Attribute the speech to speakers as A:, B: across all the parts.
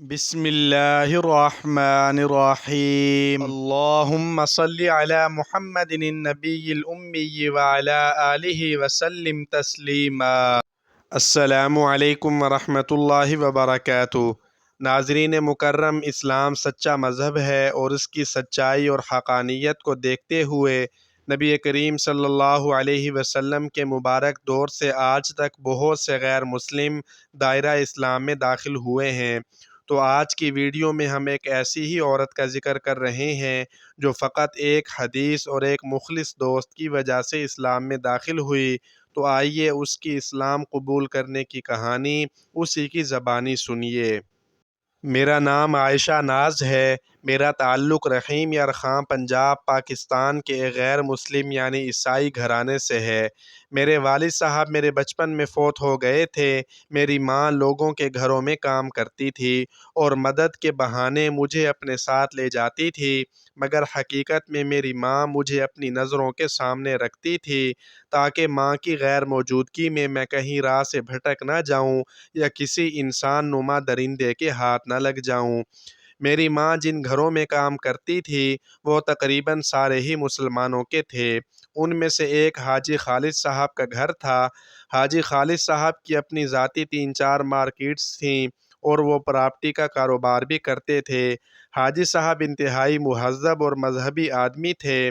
A: بسم اللہ الرحمن الرحیم اللہم صلی علی محمد النبی الامی وعلی آلہ وسلم تسلیما۔ السلام علیکم ورحمۃ اللہ وبرکاتہ۔ ناظرین مکرم، اسلام سچا مذہب ہے اور اس کی سچائی اور حقانیت کو دیکھتے ہوئے نبی کریم صلی اللہ علیہ وسلم کے مبارک دور سے آج تک بہت سے غیر مسلم دائرہ اسلام میں داخل ہوئے ہیں۔ تو آج کی ویڈیو میں ہم ایک ایسی ہی عورت کا ذکر کر رہے ہیں جو فقط ایک حدیث اور ایک مخلص دوست کی وجہ سے اسلام میں داخل ہوئی۔ تو آئیے اس کی اسلام قبول کرنے کی کہانی اسی کی زبانی سنیے۔ میرا نام عائشہ ناز ہے۔ میرا تعلق رحیم یار خان پنجاب پاکستان کے ایک غیر مسلم یعنی عیسائی گھرانے سے ہے۔ میرے والد صاحب میرے بچپن میں فوت ہو گئے تھے۔ میری ماں لوگوں کے گھروں میں کام کرتی تھی اور مدد کے بہانے مجھے اپنے ساتھ لے جاتی تھی، مگر حقیقت میں میری ماں مجھے اپنی نظروں کے سامنے رکھتی تھی تاکہ ماں کی غیر موجودگی میں کہیں راہ سے بھٹک نہ جاؤں یا کسی انسان نما درندے کے ہاتھ نہ لگ جاؤں۔ میری ماں جن گھروں میں کام کرتی تھی وہ تقریباً سارے ہی مسلمانوں کے تھے۔ ان میں سے ایک حاجی خالد صاحب کا گھر تھا۔ حاجی خالد صاحب کی اپنی ذاتی 3-4 مارکیٹس تھیں اور وہ پراپرٹی کا کاروبار بھی کرتے تھے۔ حاجی صاحب انتہائی مہذب اور مذہبی آدمی تھے۔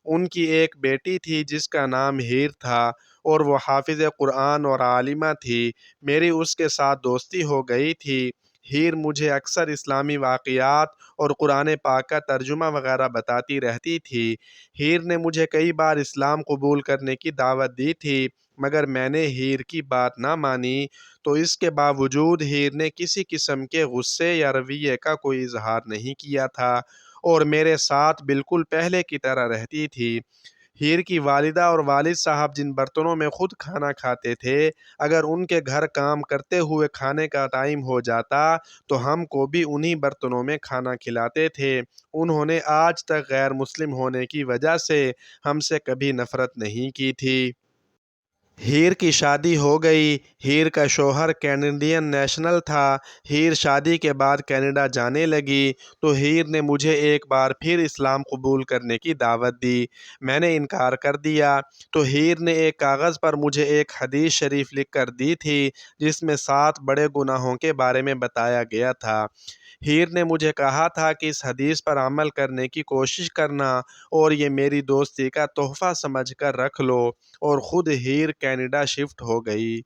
A: ان کی ایک بیٹی تھی جس کا نام ہیر تھا اور وہ حافظ قرآن اور عالمہ تھی۔ میری اس کے ساتھ دوستی ہو گئی تھی۔ ہیر مجھے اکثر اسلامی واقعات اور قرآن پاک کا ترجمہ وغیرہ بتاتی رہتی تھی۔ ہیر نے مجھے کئی بار اسلام قبول کرنے کی دعوت دی تھی، مگر میں نے ہیر کی بات نہ مانی، تو اس کے باوجود ہیر نے کسی قسم کے غصے یا رویے کا کوئی اظہار نہیں کیا تھا اور میرے ساتھ بالکل پہلے کی طرح رہتی تھی۔ ہیر کی والدہ اور والد صاحب جن برتنوں میں خود کھانا کھاتے تھے، اگر ان کے گھر کام کرتے ہوئے کھانے کا ٹائم ہو جاتا تو ہم کو بھی انہی برتنوں میں کھانا کھلاتے تھے۔ انہوں نے آج تک غیر مسلم ہونے کی وجہ سے ہم سے کبھی نفرت نہیں کی تھی۔ ہیر کی شادی ہو گئی۔ ہیر کا شوہر کینیڈین نیشنل تھا۔ ہیر شادی کے بعد کینیڈا جانے لگی تو ہیر نے مجھے ایک بار پھر اسلام قبول کرنے کی دعوت دی۔ میں نے انکار کر دیا تو ہیر نے ایک کاغذ پر مجھے ایک حدیث شریف لکھ کر دی تھی جس میں 7 بڑے گناہوں کے بارے میں بتایا گیا تھا۔ ہیر نے مجھے کہا تھا کہ اس حدیث پر عمل کرنے کی کوشش کرنا اور یہ میری دوستی کا تحفہ سمجھ کر رکھ لو، اور خود ہیر کینیڈا شفٹ ہو گئی۔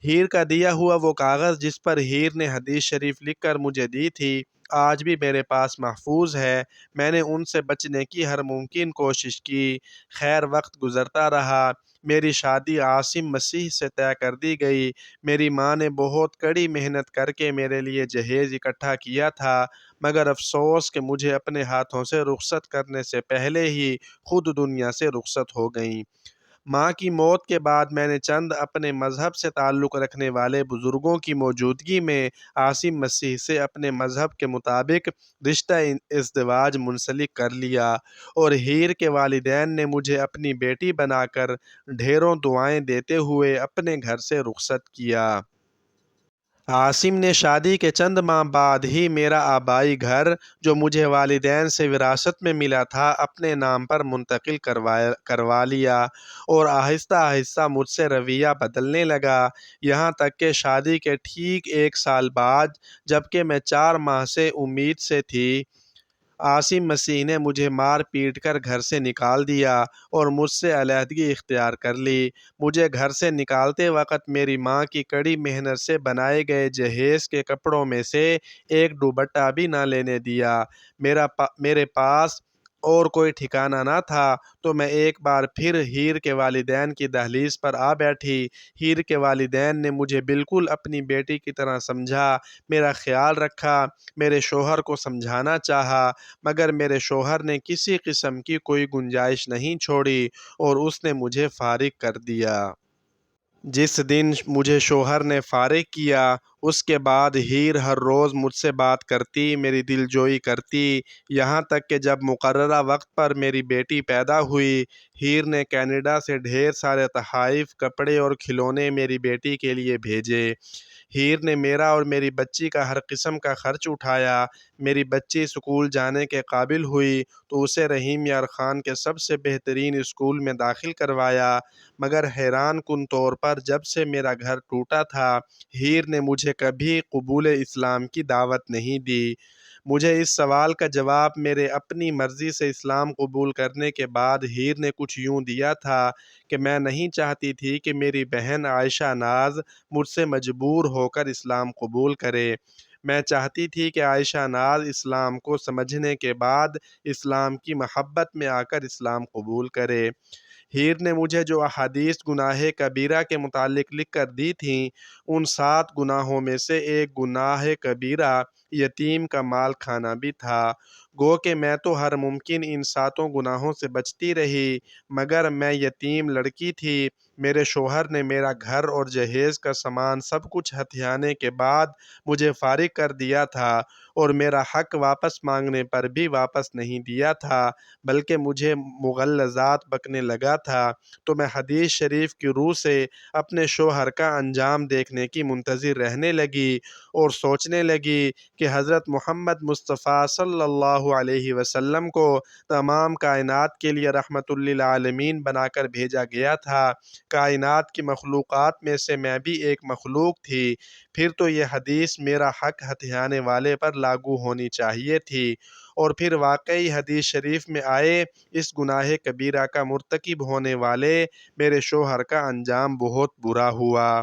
A: ہیر کا دیا ہوا وہ کاغذ جس پر ہیر نے حدیث شریف لکھ کر مجھے دی تھی آج بھی میرے پاس محفوظ ہے۔ میں نے ان سے بچنے کی ہر ممکن کوشش کی۔ خیر وقت گزرتا رہا۔ میری شادی عاصم مسیح سے طے کر دی گئی۔ میری ماں نے بہت کڑی محنت کر کے میرے لیے جہیز اکٹھا کیا تھا، مگر افسوس کہ مجھے اپنے ہاتھوں سے رخصت کرنے سے پہلے ہی خود دنیا سے رخصت ہو گئیں۔ ماں کی موت کے بعد میں نے چند اپنے مذہب سے تعلق رکھنے والے بزرگوں کی موجودگی میں عاصم مسیح سے اپنے مذہب کے مطابق رشتہ ازدواج منسلک کر لیا، اور ہیر کے والدین نے مجھے اپنی بیٹی بنا کر ڈھیروں دعائیں دیتے ہوئے اپنے گھر سے رخصت کیا۔ عاصم نے شادی کے چند ماہ بعد ہی میرا آبائی گھر جو مجھے والدین سے وراثت میں ملا تھا اپنے نام پر منتقل کروا لیا، اور آہستہ آہستہ مجھ سے رویہ بدلنے لگا، یہاں تک کہ شادی کے ٹھیک 1 سال بعد، جبکہ میں 4 ماہ سے امید سے تھی، عاصم مسیح نے مجھے مار پیٹ کر گھر سے نکال دیا اور مجھ سے علیحدگی اختیار کر لی۔ مجھے گھر سے نکالتے وقت میری ماں کی کڑی محنت سے بنائے گئے جہیز کے کپڑوں میں سے ایک دوپٹہ بھی نہ لینے دیا۔ میرے پاس اور کوئی ٹھکانہ نہ تھا تو میں ایک بار پھر ہیر کے والدین کی دہلیز پر آ بیٹھی۔ ہیر کے والدین نے مجھے بالکل اپنی بیٹی کی طرح سمجھا، میرا خیال رکھا، میرے شوہر کو سمجھانا چاہا، مگر میرے شوہر نے کسی قسم کی کوئی گنجائش نہیں چھوڑی اور اس نے مجھے فارغ کر دیا۔ جس دن مجھے شوہر نے فارغ کیا اس کے بعد ہیر ہر روز مجھ سے بات کرتی، میری دل جوئی کرتی، یہاں تک کہ جب مقررہ وقت پر میری بیٹی پیدا ہوئی، ہیر نے کینیڈا سے ڈھیر سارے تحائف، کپڑے اور کھلونے میری بیٹی کے لیے بھیجے۔ ہیر نے میرا اور میری بچی کا ہر قسم کا خرچ اٹھایا۔ میری بچی اسکول جانے کے قابل ہوئی تو اسے رحیم یار خان کے سب سے بہترین اسکول میں داخل کروایا، مگر حیران کن طور پر جب سے میرا گھر ٹوٹا تھا، ہیر نے مجھے کبھی قبول اسلام کی دعوت نہیں دی۔ مجھے اس سوال کا جواب میرے اپنی مرضی سے اسلام قبول کرنے کے بعد ہیر نے کچھ یوں دیا تھا کہ میں نہیں چاہتی تھی کہ میری بہن عائشہ ناز مجھ سے مجبور ہو کر اسلام قبول کرے۔ میں چاہتی تھی کہ عائشہ ناز اسلام کو سمجھنے کے بعد اسلام کی محبت میں آ کر اسلام قبول کرے۔ ہیر نے مجھے جو احادیث گناہ کبیرہ کے متعلق لکھ کر دی تھیں، ان 7 گناہوں میں سے ایک گناہ کبیرہ یتیم کا مال کھانا بھی تھا۔ گو کہ میں تو ہر ممکن ان 7 گناہوں سے بچتی رہی، مگر میں یتیم لڑکی تھی۔ میرے شوہر نے میرا گھر اور جہیز کا سامان سب کچھ ہتھیانے کے بعد مجھے فارغ کر دیا تھا، اور میرا حق واپس مانگنے پر بھی واپس نہیں دیا تھا، بلکہ مجھے مغلظات بکنے لگا تھا۔ تو میں حدیث شریف کی روح سے اپنے شوہر کا انجام دیکھنے کی منتظر رہنے لگی اور سوچنے لگی کہ حضرت محمد مصطفیٰ صلی اللہ علیہ وسلم کو تمام کائنات کے لیے رحمت للعالمین بنا کر بھیجا گیا تھا۔ کائنات کی مخلوقات میں سے میں بھی ایک مخلوق تھی، پھر تو یہ حدیث میرا حق ہتھیانے والے پر لاگو ہونی چاہیے تھی، اور پھر واقعی حدیث شریف میں آئے اس گناہ کبیرہ کا مرتکب ہونے والے میرے شوہر کا انجام بہت برا ہوا۔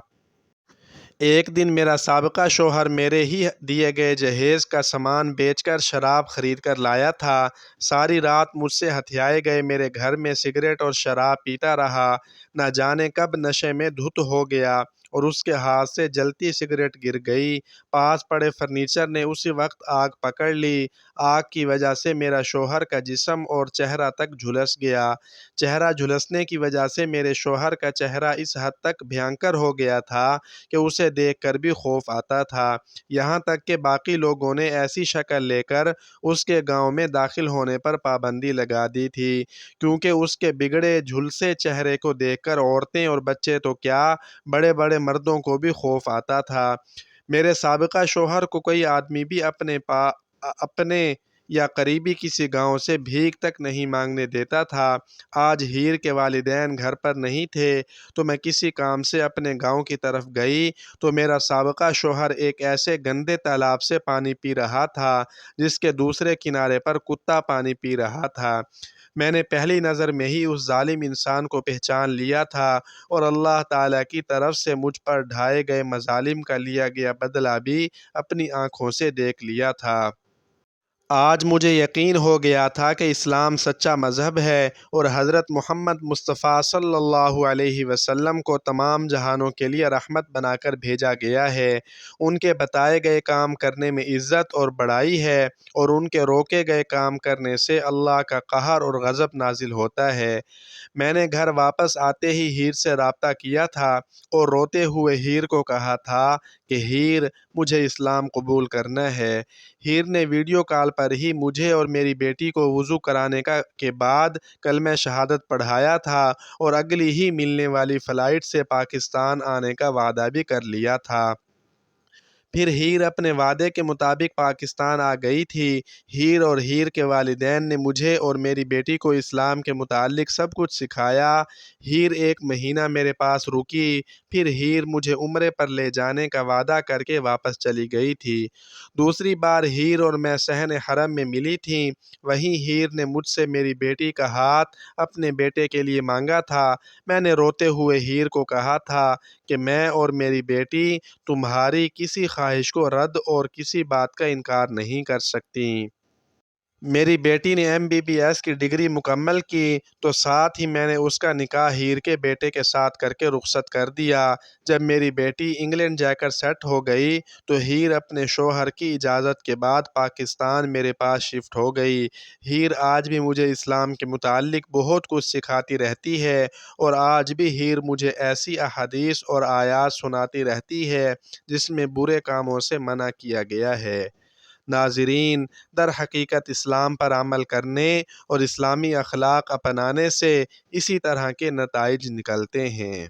A: ایک دن میرا سابقہ شوہر میرے ہی دیے گئے جہیز کا سامان بیچ کر شراب خرید کر لایا تھا۔ ساری رات مجھ سے ہتھیائے گئے میرے گھر میں سگریٹ اور شراب پیتا رہا، نہ جانے کب نشے میں دھت ہو گیا اور اس کے ہاتھ سے جلتی سگریٹ گر گئی۔ پاس پڑے فرنیچر نے اسی وقت آگ پکڑ لی۔ آگ کی وجہ سے میرا شوہر کا جسم اور چہرہ تک جھلس گیا۔ چہرہ جھلسنے کی وجہ سے میرے شوہر کا چہرہ اس حد تک بھیانکر ہو گیا تھا کہ اسے دیکھ کر بھی خوف آتا تھا، یہاں تک کہ باقی لوگوں نے ایسی شکل لے کر اس کے گاؤں میں داخل ہونے پر پابندی لگا دی تھی، کیونکہ اس کے بگڑے جھلسے چہرے کو دیکھ کر عورتیں اور بچے تو کیا، بڑے بڑے مردوں کو بھی خوف آتا تھا۔ میرے سابقہ شوہر کو کوئی آدمی بھی اپنے یا قریبی کسی گاؤں سے بھیک تک نہیں مانگنے دیتا تھا۔ آج ہیر کے والدین گھر پر نہیں تھے تو میں کسی کام سے اپنے گاؤں کی طرف گئی تو میرا سابقہ شوہر ایک ایسے گندے تالاب سے پانی پی رہا تھا جس کے دوسرے کنارے پر کتا پانی پی رہا تھا۔ میں نے پہلی نظر میں ہی اس ظالم انسان کو پہچان لیا تھا اور اللہ تعالیٰ کی طرف سے مجھ پر ڈھائے گئے مظالم کا لیا گیا بدلہ بھی اپنی آنکھوں سے دیکھ لیا تھا۔ آج مجھے یقین ہو گیا تھا کہ اسلام سچا مذہب ہے اور حضرت محمد مصطفیٰ صلی اللہ علیہ وسلم کو تمام جہانوں کے لیے رحمت بنا کر بھیجا گیا ہے۔ ان کے بتائے گئے کام کرنے میں عزت اور بڑائی ہے، اور ان کے روکے گئے کام کرنے سے اللہ کا قہر اور غضب نازل ہوتا ہے۔ میں نے گھر واپس آتے ہی ہیر سے رابطہ کیا تھا اور روتے ہوئے ہیر کو کہا تھا کہ ہیر، مجھے اسلام قبول کرنا ہے۔ ہیر نے ویڈیو کال پر ہی مجھے اور میری بیٹی کو وضو کرانے کے بعد کلمہ شہادت پڑھایا تھا اور اگلی ہی ملنے والی فلائٹ سے پاکستان آنے کا وعدہ بھی کر لیا تھا۔ پھر ہیر اپنے وعدے کے مطابق پاکستان آ گئی تھی۔ ہیر اور ہیر کے والدین نے مجھے اور میری بیٹی کو اسلام کے متعلق سب کچھ سکھایا۔ ہیر 1 مہینہ میرے پاس رکی، پھر ہیر مجھے عمرے پر لے جانے کا وعدہ کر کے واپس چلی گئی تھی۔ دوسری بار ہیر اور میں صحن حرم میں ملی تھیں، وہیں ہیر نے مجھ سے میری بیٹی کا ہاتھ اپنے بیٹے کے لیے مانگا تھا۔ میں نے روتے ہوئے ہیر کو کہا تھا کہ میں اور میری بیٹی تمہاری کسی خواہش کو رد اور کسی بات کا انکار نہیں کر سکتیں۔ میری بیٹی نے MBBS کی ڈگری مکمل کی تو ساتھ ہی میں نے اس کا نکاح ہیر کے بیٹے کے ساتھ کر کے رخصت کر دیا۔ جب میری بیٹی انگلینڈ جا کر سیٹ ہو گئی تو ہیر اپنے شوہر کی اجازت کے بعد پاکستان میرے پاس شفٹ ہو گئی۔ ہیر آج بھی مجھے اسلام کے متعلق بہت کچھ سکھاتی رہتی ہے، اور آج بھی ہیر مجھے ایسی احادیث اور آیات سناتی رہتی ہے جس میں برے کاموں سے منع کیا گیا ہے۔ ناظرین، در حقیقت اسلام پر عمل کرنے اور اسلامی اخلاق اپنانے سے اسی طرح کے نتائج نکلتے ہیں۔